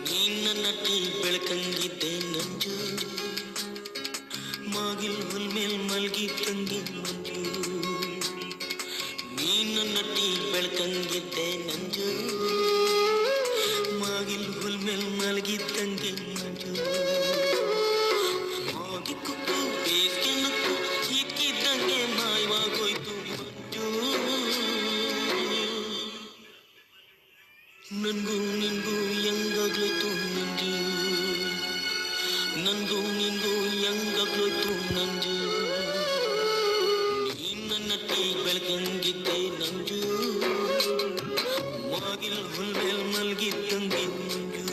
ನಿನ್ನ ನಟಿ ಬೆಳಕಂಗಿದ್ದೆ ನಂಜು, ಮಾಗಿಲ್ ಹುಲ್ ಮೇಲ್ ಮಲ್ಗಿ ತಂಗಿ ಮಂಜು. ನಿನ್ನ ನಟಿ ಬೆಳಕಂಗಿದ್ದೆ ನಂಜು, ಮಾಗಿಲ್ ಹುಲ್ ಮೇಲ್ ಮಲ್ಗಿ ತಂಗಿ ಮಂಜು. ಮಾಗಿ ಕುಕ್ಕು ಬೇಕೆ ನಕ್ಕು ಇಕ್ಕಿದ್ದಂಗೆ ಮಾಯವಾಗೋಯ್ತು ಮಂಜು. ನನ್ಗೂ ನಿನ್ಗೂ ಹೆಂಗಾಗ್ಲೋಯ್ತು ನಂಜು, ನನ್ಗೂ ನಿನ್ಗೂ ಹೆಂಗಾಗ್ಲೋಯ್ತು ನಂಜು. ನಿನ್ನ ನಟಿ ಬೆಳಕಂಗಿದ್ದೆ ನಂಜು, ಮಾಗಿಲ್ ಹುಲ್ ಮೇಲ್ ಮಲ್ಗಿದ್ದಂಗೆ ಮಂಜು.